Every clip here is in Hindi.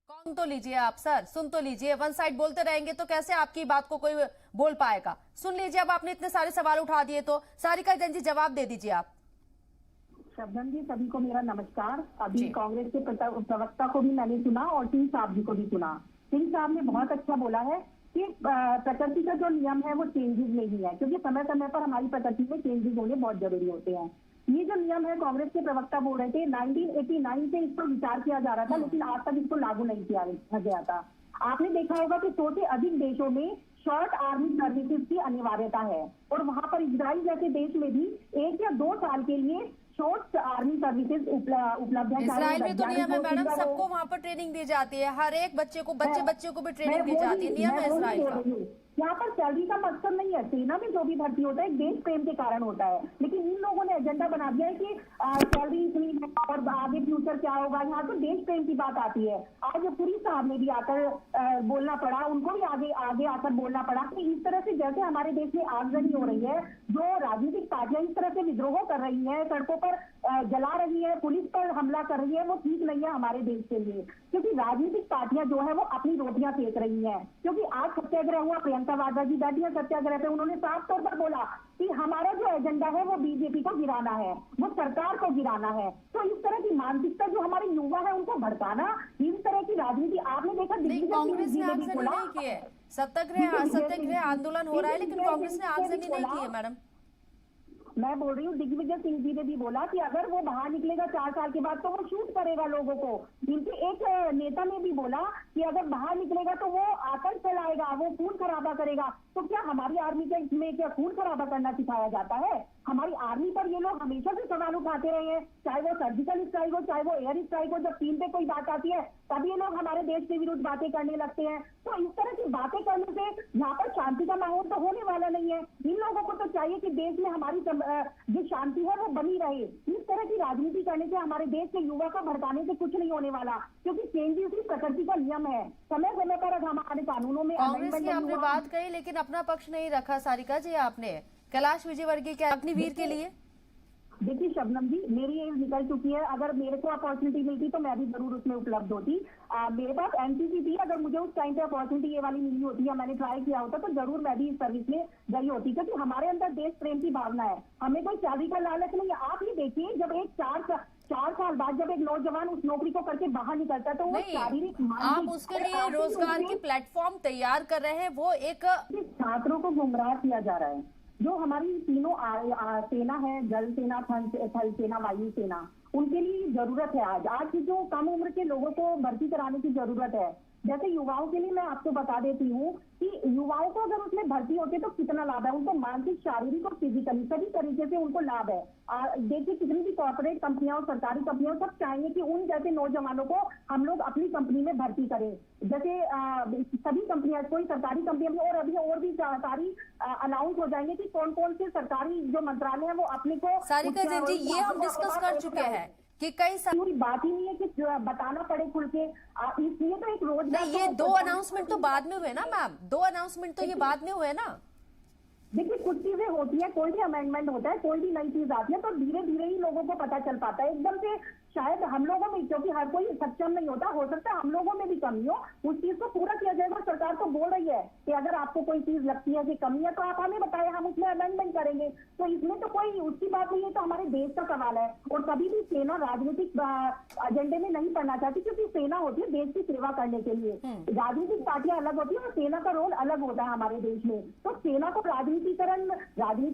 कौन तो लीजिए आप सर, सुन तो लीजिए। वन साइड बोलते रहेंगे तो कैसे आपकी बात को कोई बोल पाएगा। सुन लीजिए, अब आपने इतने सारे सवाल उठा दिए तो सारिका जैन जी जवाब दे दीजिए आप। शबनम जी, सभी को मेरा नमस्कार। अभी जी। कांग्रेस के प्रवक्ता को भी मैंने सुना और सिंह साहब जी को भी सुना। सिंह साहब ने बहुत अच्छा बोला है कि प्रकृति का जो नियम है वो चेंजेस नहीं है, क्योंकि समय समय पर हमारी प्रकृति में चेंजेस होने बहुत जरूरी होते हैं। ये जो नियम है, कांग्रेस के प्रवक्ता बोल रहे थे 1989 से इस पर विचार किया जा रहा था, लेकिन आज तक इसको लागू नहीं किया गया था। आपने देखा होगा कि 100 से अधिक देशों में शॉर्ट आर्मी सर्विसेज की अनिवार्यता है, और वहां पर इजराइल जैसे देश में भी 1 या 2 साल के लिए शॉर्ट आर्मी सर्विसेज उपलब्ध है। इसराइल में तो नियम है मैडम, सबको वहाँ पर ट्रेनिंग दी जाती है, हर एक बच्चे को भी ट्रेनिंग दी जाती है, नियम है इसराइल का। यहाँ पर सैलरी का मकसद नहीं है। सेना में जो भी भर्ती होता है देश प्रेम के कारण होता है, लेकिन इन लोगों ने एजेंडा बना दिया है कि सैलरी इतनी है और आगे फ्यूचर क्या होगा। यहाँ तो देश प्रेम की बात आती है। आज पुरी साहब ने भी आकर बोलना पड़ा, उनको भी आगे आकर बोलना पड़ा कि इस तरह से जैसे हमारे देश में आगजनी हो रही है, जो राजनीतिक पार्टियां इस तरह से विद्रोह कर रही है, सड़कों पर जला रही है, पुलिस पर हमला कर रही है, वो ठीक नहीं है हमारे देश के लिए। क्योंकि राजनीतिक पार्टियां जो है वो अपनी रोटियां सेक रही हैं। क्योंकि आज सत्याग्रह हुआ, प्रियंका वाड्रा जी बैठी है सत्याग्रह पे, उन्होंने साफ तौर पर बोला कि हमारा जो एजेंडा है वो बीजेपी को गिराना है, वो सरकार को गिराना है। तो इस तरह की मानसिकता जो हमारे युवा है उनको भड़काना, इस तरह की राजनीति आपने देखा कांग्रेस ने आगजनी नहीं की है। सत्याग्रह आंदोलन हो रहा है, लेकिन कांग्रेस ने आगजनी नहीं की है मैडम। मैं बोल रही हूँ, दिग्विजय सिंह जी ने भी बोला कि अगर वो बाहर निकलेगा 4 साल के बाद तो वो शूट करेगा लोगों को। इनके एक नेता ने भी बोला कि अगर बाहर निकलेगा तो वो आतंक फैलाएगा, वो खून खराबा करेगा। तो क्या हमारी आर्मी में क्या खून खराबा करना सिखाया जाता है? हमारी आर्मी पर ये लोग हमेशा से सवाल उठाते रहे हैं, चाहे वो सर्जिकल स्ट्राइक हो, चाहे वो एयर स्ट्राइक हो। जब टीम पे कोई बात आती है तब ये लोग हमारे देश के विरुद्ध बातें करने लगते हैं। तो इस तरह की बातें करने से यहाँ पर शांति का माहौल तो होने वाला नहीं है। इन लोगों को तो चाहिए कि देश में हमारी जो शांति है वो बनी रहे। इस तरह की राजनीति करने से हमारे देश के युवा को भड़काने से कुछ नहीं होने वाला, क्योंकि चेंजेस ही प्रकृति का नियम है। समय समय पर हमारे कानूनों में कांग्रेस की आपने बात कही, लेकिन अपना पक्ष नहीं रखा सारिका जी आपने। कैलाश विजयवर्गीय के अग्निवीर के लिए देखिए शबनम जी, मेरी एज निकल चुकी है। अगर मेरे को अपॉर्चुनिटी मिलती तो मैं भी जरूर उसमें उपलब्ध होती। मेरे पास एनसीसी थी, अगर मुझे उस टाइम पे अपॉर्चुनिटी ये वाली मिली होती या मैंने ट्राई किया होता तो जरूर मैं भी इस सर्विस में गई होती, क्योंकि हमारे अंदर देश प्रेम की भावना है। हमें कोई सैलरी का लालच नहीं है। आप ये देखिए, जब एक 4 साल बाद जब एक नौजवान उस नौकरी को करके बाहर निकलता है तो वो शारीरिक आप उसके लिए रोजगार की प्लेटफॉर्म तैयार कर रहे हैं। वो एक छात्रों को गुमराह किया जा रहा है। जो हमारी तीनों सेना है, जल सेना, थल सेना, वायु सेना, उनके लिए जरूरत है। आज की जो कम उम्र के लोगों को भर्ती कराने की जरूरत है। जैसे युवाओं के लिए मैं आपको बता देती हूँ कि युवाओं को अगर उसमें भर्ती होते तो कितना लाभ है उनको, मानसिक, शारीरिक और फिजिकली सभी तरीके से उनको लाभ है। देखिए, कितनी भी कॉर्पोरेट कंपनियां और सरकारी कंपनियां सब चाहेंगे कि उन जैसे नौजवानों को हम लोग अपनी कंपनी में भर्ती करें। जैसे सभी कंपनियां, कोई सरकारी कंपनियां भी, और अभी और भी सरकारी अनाउंस हो जाएंगे कि कौन कौन से सरकारी जो मंत्रालय है वो अपने को। सारिका जैन जी, ये हम डिस्कस कर चुके हैं कि कई पूरी बात ही नहीं है कि बताना पड़े खुल के। इसलिए तो एक रोज नहीं, ये 2 अनाउंसमेंट तो बाद में हुए ना मैम, 2 अनाउंसमेंट तो ये बाद में हुए ना। देखिए, कुछ चीजें होती है, कोई भी अमेंडमेंट होता है, कोई भी नई चीज आती है तो धीरे धीरे ही लोगों को पता चल पाता है। एकदम से शायद हम लोगों में, क्योंकि हर कोई सक्षम नहीं होता, हो सकता है हम लोगों में भी कमी हो, उस चीज को पूरा किया जाएगा। सरकार तो बोल रही है कि अगर आपको कोई चीज लगती है कि कमी है तो आप हमें बताएं, हम उसमें अमेंडमेंट करेंगे। तो इसमें तो कोई उसकी बात नहीं है, तो हमारे देश का सवाल है। और कभी भी सेना राजनीतिक एजेंडे में नहीं पड़ना चाहती, क्योंकि सेना होती है देश की सेवा करने के लिए। राजनीतिक पार्टियां अलग होती है और सेना का रोल अलग होता है हमारे देश में। तो सेना को राजनीति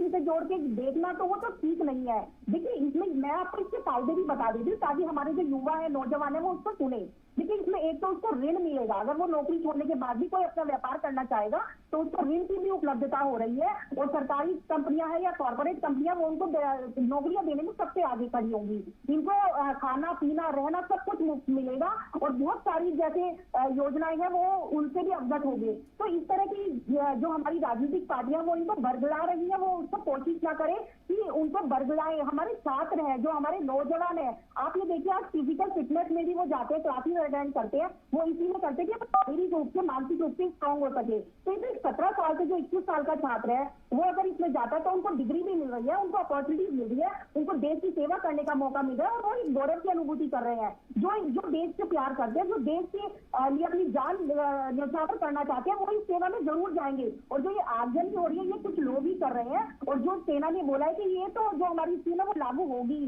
से जोड़ के देखना तो वो तो ठीक नहीं है। देखिए, इसमें मैं आपको इसके फायदे भी बता देती हूँ ताकि हमारे जो युवा है, नौजवान है, वो उसको सुने। देखिए, इसमें एक तो उसको ऋण मिलेगा। अगर वो नौकरी छोड़ने के बाद भी कोई अपना व्यापार करना चाहेगा तो उसको ऋण की भी उपलब्धता हो रही है। और सरकारी कंपनियां हैं या कॉर्पोरेट कंपनियां, वो उनको नौकरियां देने में सबसे आगे खड़ी होंगी। इनको खाना पीना रहना सब कुछ मुफ्त मिलेगा और बहुत सारी जैसे योजनाएं हैं वो उनसे भी अवगत होंगे। तो इस तरह की जो हमारी राजनीतिक पार्टियां वो इनको बरगला रही है, वो उसको कोशिश ना करे कि उनको बरगलाए। हमारे छात्र हैं, जो हमारे नौजवान है, आप ये देखिए, आज फिजिकल फिटनेस में भी वो जाते हैं, क्लासेस अटेंड करते करते हैं वो इसी में करते हैं कि शारीरिक रूप से मानसिक रूप से स्ट्रॉन्ग हो सके। तो इसे 17 साल से जो 21 साल का छात्र है वो अगर इसमें जाता है तो उनको डिग्री भी मिल रही है, उनको अपॉर्चुनिटी मिल रही है, उनको देश की सेवा करने का मौका मिल रहा है और वो एक गौरव की अनुभूति कर रहे हैं। जो देश से प्यार करते हैं, जो देश के लिए अपनी जान न्यौछावर करना चाहते हैं, वो इस सेवा में जरूर जाएंगे। और जो ये आगजनी हो रही है ये कुछ लोग ही कर रहे हैं, और जो सेना ने बोला है कि ये तो जो हमारी स्कीम है वो लागू होगी।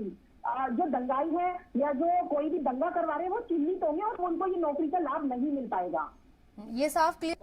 जो दंगाई है या जो कोई भी दंगा करवा रहे हैं वो चिन्हित होंगे और उनको ये नौकरी का लाभ नहीं मिल पाएगा। ये साफ क्लियर।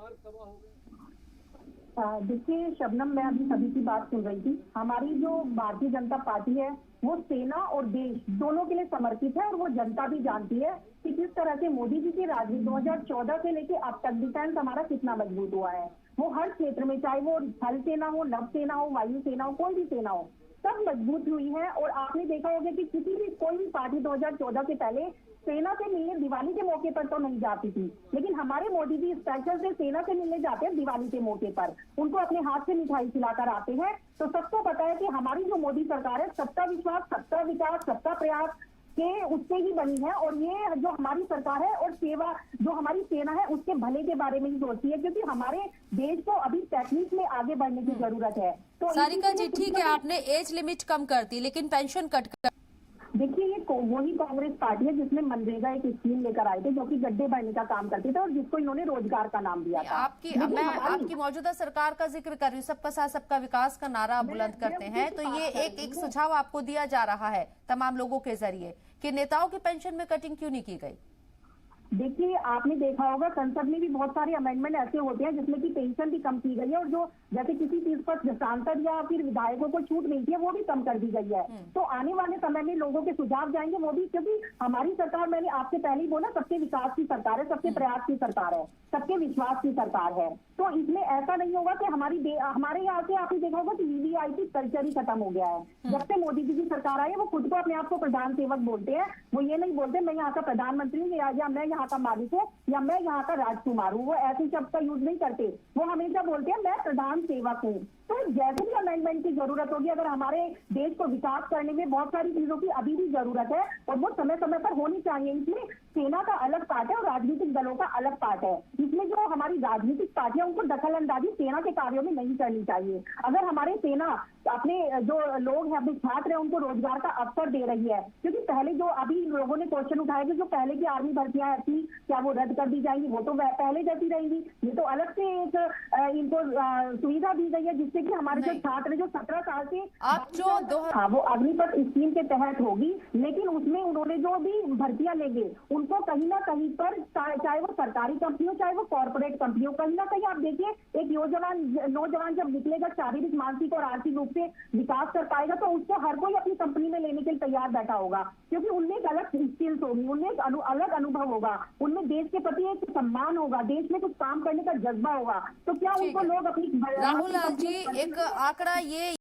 देखिए शबनम, मैं अभी सभी की बात सुन रही थी। हमारी जो भारतीय जनता पार्टी है वो सेना और देश दोनों के लिए समर्पित है, और वो जनता भी जानती है कि किस तरह से मोदी जी की राजनीति 2014 से लेके अब तक डिफेंस हमारा कितना मजबूत हुआ है। वो हर क्षेत्र में, चाहे वो थल सेना हो, नभ सेना हो, वायु सेना हो, कोई भी सेना हो, सब मजबूत हुई है। और आपने देखा होगा कि कोई भी पार्टी 2014 से पहले सेना से मिलने दिवाली के मौके पर तो नहीं जाती थी, लेकिन हमारे मोदी जी स्पेशल से सेना से मिलने जाते हैं दिवाली के मौके पर। उनको अपने हाथ से मिठाई खिलाकर आते हैं। तो सबको पता है कि हमारी जो मोदी सरकार है सबका विश्वास, सबका विकास, सबका प्रयास के उससे ही बनी है। और ये जो हमारी सरकार है और सेवा जो हमारी सेना है उसके भले के बारे में ही सोचती है, क्योंकि हमारे देश को अभी टेक्निक में आगे बढ़ने की जरूरत है। तो सारिका जी ठीक है, आपने एज लिमिट कम कर दी लेकिन पेंशन कट कर। देखिए ये वही कांग्रेस पार्टी है जिसमें मनरेगा एक स्कीम लेकर आए थे जो कि गड्ढे भरने का काम करते थे और जिसको इन्होंने रोजगार का नाम दिया था। मैं आपकी मौजूदा सरकार का जिक्र कर रही हूँ, सबका साथ सबका विकास का नारा बुलंद करते हैं, तो ये एक सुझाव आपको दिया जा रहा है तमाम लोगों के जरिए कि नेताओं की पेंशन में कटिंग क्यों नहीं की गई। देखिए आपने देखा होगा संसद में भी बहुत सारे अमेंडमेंट ऐसे होते हैं जिसमें कि पेंशन भी कम की गई है, और जो जैसे किसी चीज पर सांसद या फिर विधायकों को छूट मिलती है वो भी कम कर दी गई है। तो आने वाले समय में लोगों के सुझाव जाएंगे वो भी, क्योंकि हमारी सरकार, मैंने आपसे पहले ही बोला, सबके विकास की सरकार है, सबके प्रयास की सरकार है, सबके विश्वास की सरकार है। तो इसमें ऐसा नहीं होगा कि हमारे यहाँ से आपने देखा होगा कि वीवीआईपी कल्चर ही खत्म हो गया है। जब से मोदी जी की सरकार आई है वो खुद को अपने आप को प्रधान सेवक बोलते हैं। वो ये नहीं बोलते मैं यहाँ का प्रधानमंत्री हूँ या मैं यहाँ का मालिक हूँ या मैं यहाँ का राजकुमार हूँ। वो ऐसे शब्द का यूज नहीं करते, वो हमेशा बोलते हैं मैं प्रधान सेवक हूँ। तो जैसे भी अमेंडमेंट की जरूरत होगी, अगर हमारे देश को विकास करने में बहुत सारी चीजों की अभी भी जरूरत है और वो समय समय पर होनी चाहिए। इसमें सेना का अलग पार्ट है और राजनीतिक दलों का अलग पार्ट है। इसमें जो हमारी राजनीतिक पार्टियां उनको दखल अंदाजी सेना के कार्यों में नहीं करनी चाहिए। अगर हमारे सेना अपने जो लोग हैं, अपने छात्र हैं, उनको रोजगार का अवसर दे रही है, क्योंकि पहले जो अभी लोगों ने क्वेश्चन उठाया कि जो पहले की आर्मी भर्तियां थी क्या वो रद्द कर दी जाएंगी, वो तो पहले जैसी रहेंगी। ये तो अलग से एक इनको सुविधा दी गई है जिससे कि हमारे जो छात्र जो 17 साल से आप जो वो अग्निपथ स्कीम के तहत होगी, लेकिन उसमें उन्होंने जो भी भर्तियां लेंगे उनको कहीं ना कहीं पर, चाहे वो सरकारी कंपनी हो चाहे वो कॉर्पोरेट कंपनी हो, कहीं ना कहीं आप देखिए एक नौजवान जब निकलेगा शारीरिक, मानसिक और आर्थिक रूप से विकास कर पाएगा तो उसको हर कोई अपनी कंपनी में लेने के लिए तैयार बैठा होगा, क्योंकि उनमें एक अलग स्किल्स होगी, उनमें एक अलग अनुभव होगा, उनमें देश के प्रति एक सम्मान होगा, देश में कुछ काम करने का जज्बा होगा। तो क्या उनको लोग अपनी राहुल लाल जी एक आंकड़ा ये